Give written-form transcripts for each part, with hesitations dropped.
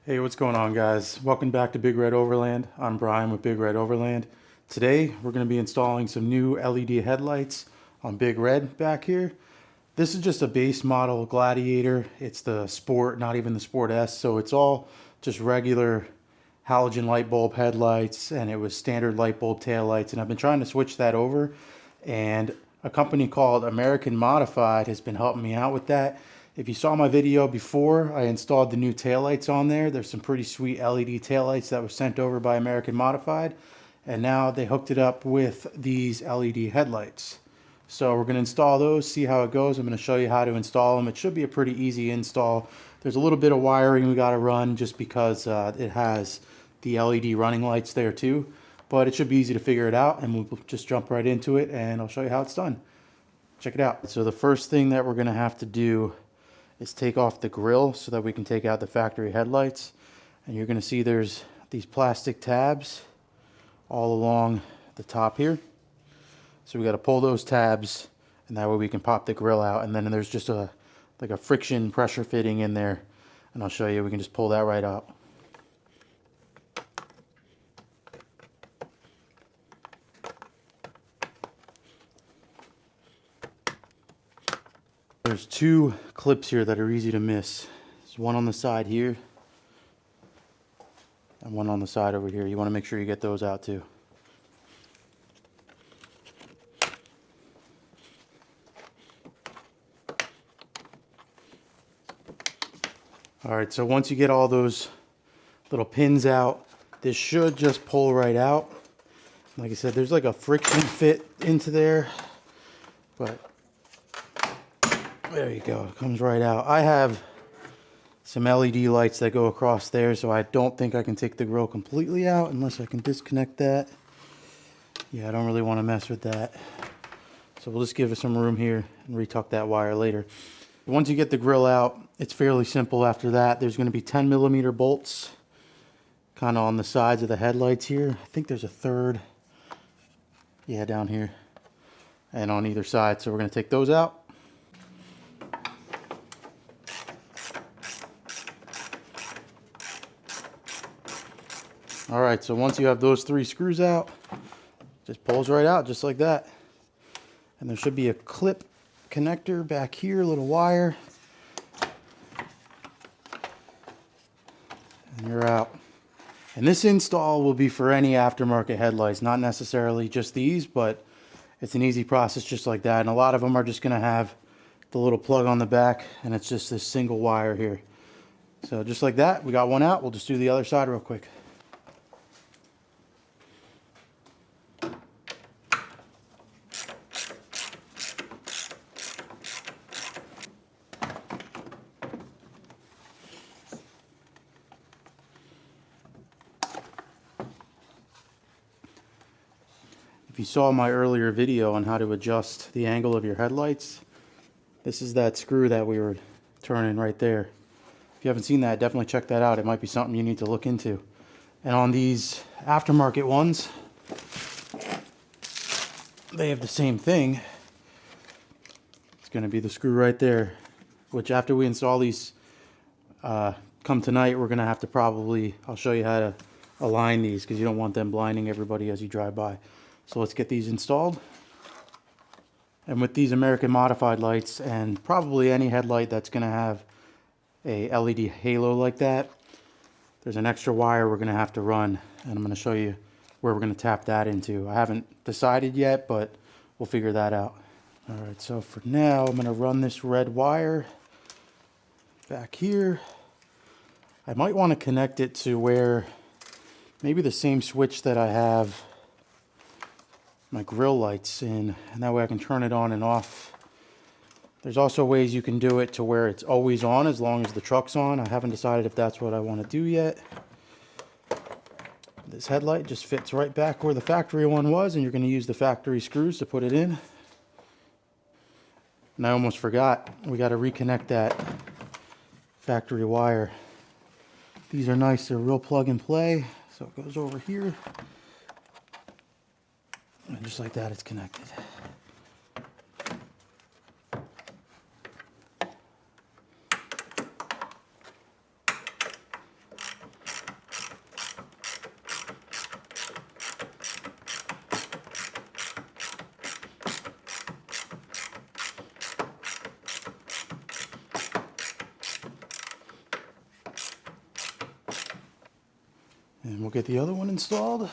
Hey, what's going on, guys? Welcome back to Big Red Overland. I'm Brian with Big Red Overland. Today we're going to be installing some new LED headlights on Big Red back here. This is just a base model Gladiator. It's the Sport, not even the Sport S, so it's all just regular halogen light bulb headlights, and it was standard light bulb taillights, and I've been trying to switch that over, and a company called American Modified has been helping me out with that. If you saw my video before, I installed the new taillights on there. There's some pretty sweet LED taillights that were sent over by American Modified, and now they hooked it up with these LED headlights. So we're going to install those, see how it goes. I'm going to show you how to install them. It should be a pretty easy install. There's a little bit of wiring we got to run just because it has the LED running lights there too, but it should be easy to figure it out, and we'll just jump right into it and I'll show you how it's done. Check it out. So the first thing that we're going to have to do is take off the grill so that we can take out the factory headlights. And you're going to see there's these plastic tabs all along the top here. So we got to pull those tabs, and that way we can pop the grill out. And then there's just like a friction pressure fitting in there, and I'll show you. We can just pull that right out. There's two clips here that are easy to miss. There's one on the side here and one on the side over here. You want to make sure you get those out too. Alright, so once you get all those little pins out, this should just pull right out. Like I said, there's like a friction fit into there, but there you go, it comes right out. I have some LED lights that go across there, so I don't think I can take the grill completely out unless I can disconnect that. Yeah, I don't really want to mess with that. So we'll just give it some room here and retuck that wire later. Once you get the grill out, it's fairly simple after that. There's going to be 10mm bolts kind of on the sides of the headlights here. I think there's a third, yeah, down here, and on either side. So we're going to take those out. Alright, so once you have those three screws out, just pulls right out just like that. And there should be a clip connector back here, a little wire. And you're out. And this install will be for any aftermarket headlights, not necessarily just these, but it's an easy process just like that. And a lot of them are just going to have the little plug on the back, and it's just this single wire here. So just like that, we got one out. We'll just do the other side real quick. If you saw my earlier video on how to adjust the angle of your headlights, this is that screw that we were turning right there. If you haven't seen that, definitely check that out. It might be something you need to look into. And on these aftermarket ones, they have the same thing. It's going to be the screw right there, which after we install these, come tonight, we're going to have to probably, I'll show you how to align these because you don't want them blinding everybody as you drive by. So let's get these installed. And with these American Modified lights, and probably any headlight that's going to have a LED halo like that, there's an extra wire we're going to have to run, and I'm going to show you where we're going to tap that into. I haven't decided yet, but we'll figure that out. Alright, so for now I'm going to run this red wire back here. I might want to connect it to where maybe the same switch that I have my grill lights in, and that way I can turn it on and off. There's also ways you can do it to where it's always on as long as the truck's on. I haven't decided if that's what I want to do yet. This headlight just fits right back where the factory one was, and you're going to use the factory screws to put it in. And I almost forgot, we got to reconnect that factory wire. These are nice, they're real plug and play. So it goes over here. And just like that, it's connected. And we'll get the other one installed.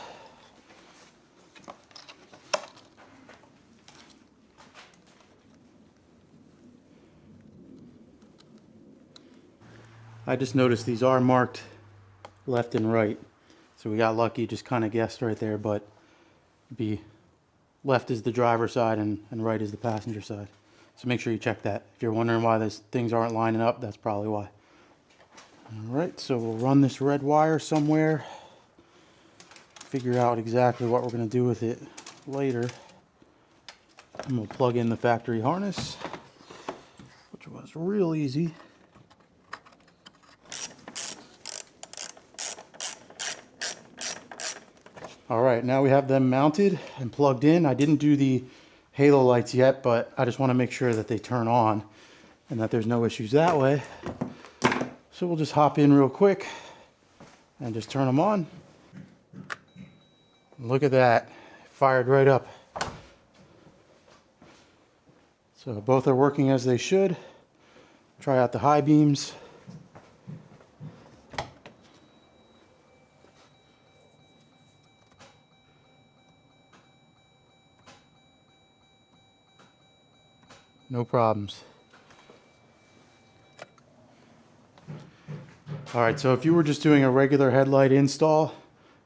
I just noticed these are marked left and right. So we got lucky, just kind of guessed right there, but left is the driver's side and right is the passenger side. So make sure you check that. If you're wondering why these things aren't lining up, that's probably why. All right, so we'll run this red wire somewhere, figure out exactly what we're going to do with it later. And we'll plug in the factory harness, which was real easy. All right, now we have them mounted and plugged in. I didn't do the halo lights yet, but I just want to make sure that they turn on and that there's no issues that way. So we'll just hop in real quick and just turn them on. Look at that, fired right up. So both are working as they should. Try out the high beams. No problems. All right, so if you were just doing a regular headlight install,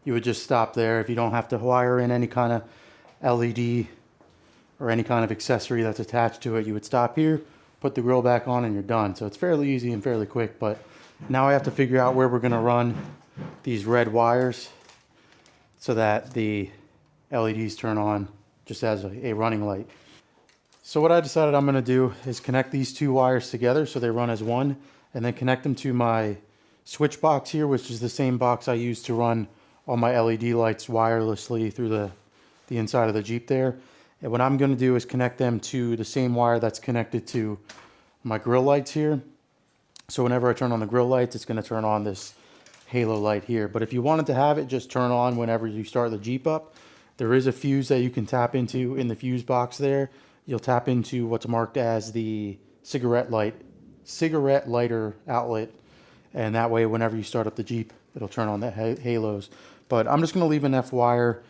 you would just stop there. If you don't have to wire in any kind of LED or any kind of accessory that's attached to it, you would stop here, put the grill back on, and you're done. So it's fairly easy and fairly quick, but now I have to figure out where we're gonna run these red wires so that the LEDs turn on just as a running light. So what I decided I'm gonna do is connect these two wires together so they run as one, and then connect them to my switch box here, which is the same box I use to run all my LED lights wirelessly through the inside of the Jeep there. And what I'm gonna do is connect them to the same wire that's connected to my grill lights here. So whenever I turn on the grill lights, it's gonna turn on this halo light here. But if you wanted to have it just turn on whenever you start the Jeep up, there is a fuse that you can tap into in the fuse box there. You'll tap into what's marked as the cigarette lighter outlet, and that way whenever you start up the Jeep, it'll turn on the halos. But I'm just going to leave an F wire,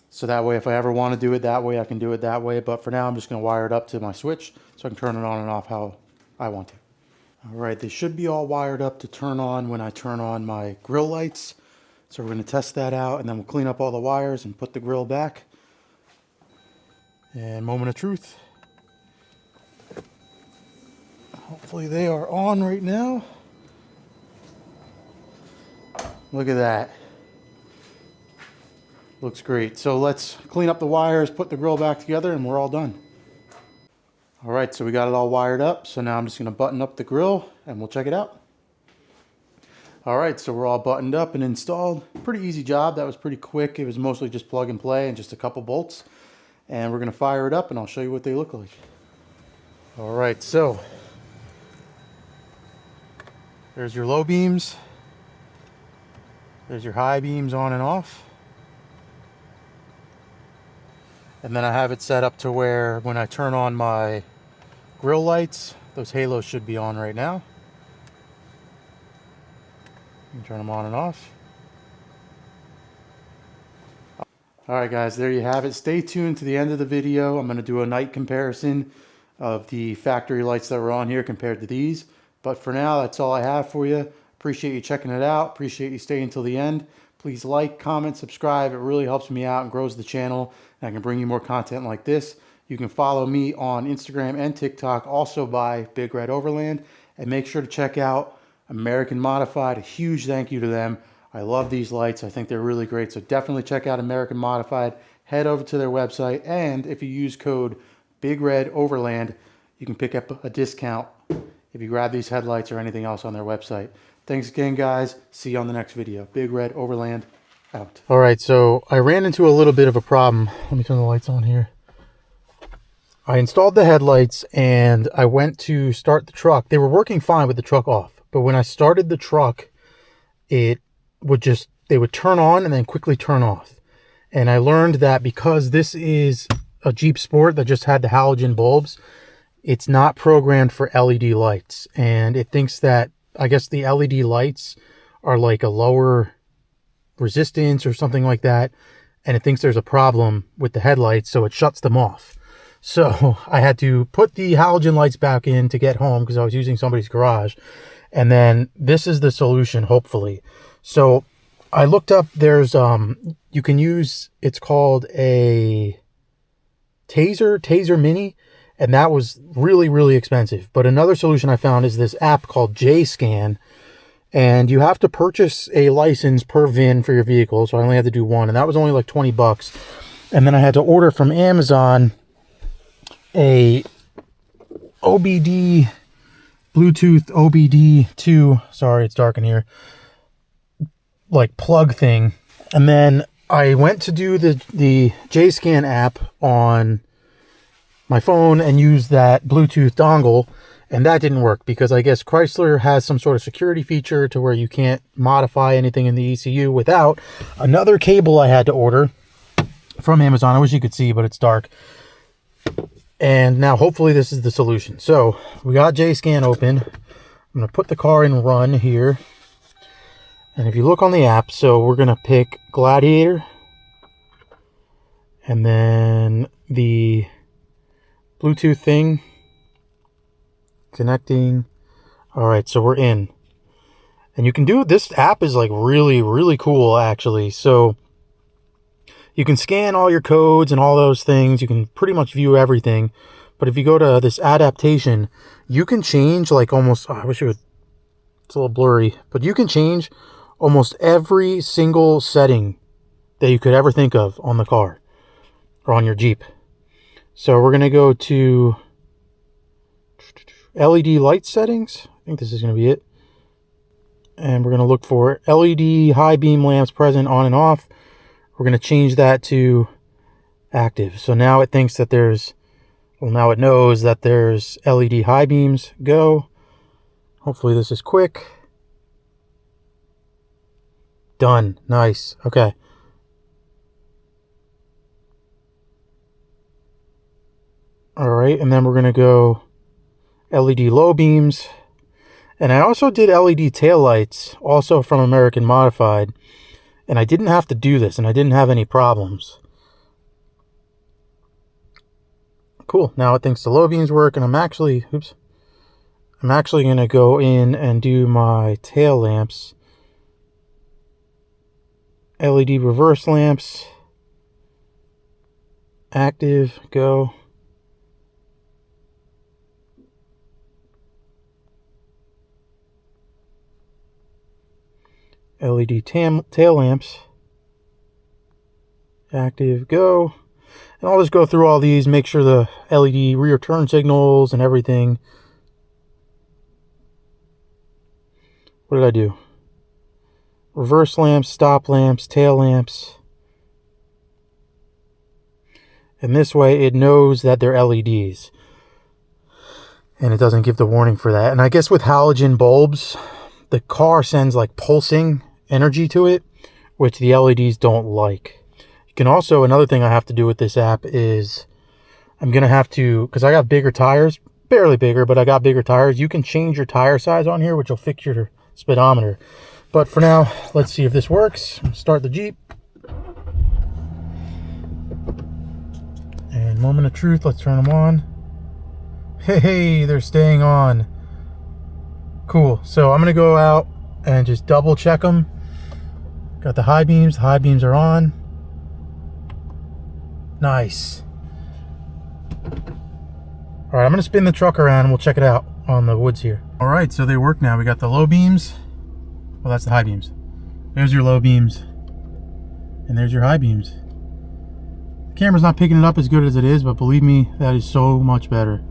so that way if I ever want to do it that way, I can do it that way. But for now, I'm just going to wire it up to my switch so I can turn it on and off how I want to. All right, they should be all wired up to turn on when I turn on my grill lights. So we're going to test that out, and then we'll clean up all the wires and put the grill back. And moment of truth. Hopefully they are on right now. Look at that. Looks great. So let's clean up the wires, put the grill back together, and we're all done. All right, so we got it all wired up. So now I'm just gonna button up the grill and we'll check it out. All right, so we're all buttoned up and installed. Pretty easy job. That was pretty quick. It was mostly just plug and play and just a couple bolts. And we're gonna fire it up and I'll show you what they look like. All right, so there's your low beams. There's your high beams on and off. And then I have it set up to where when I turn on my grill lights, those halos should be on right now. You can turn them on and off. All right, guys, there you have it. Stay tuned to the end of the video. I'm going to do a night comparison of the factory lights that were on here compared to these. But for now, that's all I have for you. Appreciate you checking it out. Appreciate you staying until the end. Please like, comment, subscribe. It really helps me out and grows the channel. And I can bring you more content like this. You can follow me on Instagram and TikTok, also by Big Red Overland. And make sure to check out American Modified. A huge thank you to them. I love these lights. I think they're really great. So definitely check out American Modified. Head over to their website. And if you use code Big Red Overland, you can pick up a discount if you grab these headlights or anything else on their website. Thanks again, guys. See you on the next video. Big Red Overland out. All right, so I ran into a little bit of a problem. Let me turn the lights on here. I installed the headlights and I went to start the truck. They were working fine with the truck off, but when I started the truck, they would turn on and then quickly turn off. And I learned that because this is a Jeep Sport that just had the halogen bulbs, it's not programmed for LED lights. And it thinks that, I guess the LED lights are like a lower resistance or something like that, and it thinks there's a problem with the headlights, so it shuts them off. So I had to put the halogen lights back in to get home because I was using somebody's garage. And then this is the solution, hopefully. So I looked up, there's, you can use, it's called a Taser Mini, and that was really, really expensive. But another solution I found is this app called JScan, and you have to purchase a license per VIN for your vehicle. So I only had to do one, and that was only like 20 bucks. And then I had to order from Amazon a OBD, Bluetooth OBD2, sorry, it's dark in here, like plug thing. And then I went to do the JScan app on my phone and used that Bluetooth dongle, and that didn't work because I guess Chrysler has some sort of security feature to where you can't modify anything in the ECU without another cable I had to order from Amazon. I wish you could see, but it's dark. And now hopefully this is the solution. So we got JScan open. I'm going to put the car in run here. And if you look on the app, so we're going to pick Gladiator. And then the Bluetooth thing. Connecting. Alright, so we're in. And you can do, this app is like really, really cool actually. So you can scan all your codes and all those things. You can pretty much view everything. But if you go to this adaptation, you can change like almost, I wish it would, it's a little blurry, but you can change almost every single setting that you could ever think of on the car or on your Jeep. So we're going to go to LED light settings. I think this is going to be it. And we're going to look for LED high beam lamps present on and off. We're going to change that to active. So now it thinks that there's, well, now it knows that there's LED high beams. Go. Hopefully this is quick. Done. Nice. Okay. All right. And then we're going to go LED low beams. And I also did LED taillights, also from American Modified. And I didn't have to do this, and I didn't have any problems. Cool. Now it thinks the low beams work, and I'm actually going to go in and do my tail lamps. LED reverse lamps. Active. Go. LED tail lamps. Active. Go. And I'll just go through all these, make sure the LED rear turn signals and everything. What did I do? Reverse lamps, stop lamps, tail lamps. And this way it knows that they're LEDs. And it doesn't give the warning for that. And I guess with halogen bulbs, the car sends like pulsing energy to it, which the LEDs don't like. You can also, another thing I have to do with this app is I'm going to have to, because I got bigger tires, barely bigger, but I got bigger tires. You can change your tire size on here, which will fix your speedometer. But for now, let's see if this works. Start the Jeep. And moment of truth, let's turn them on. Hey, they're staying on. Cool. So I'm going to go out and just double check them. Got the high beams. The high beams are on. Nice. All right, I'm going to spin the truck around and we'll check it out on the woods here. All right, so they work now. We got the low beams. Well, that's the high beams. There's your low beams. And there's your high beams. The camera's not picking it up as good as it is, but believe me, that is so much better.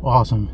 Awesome.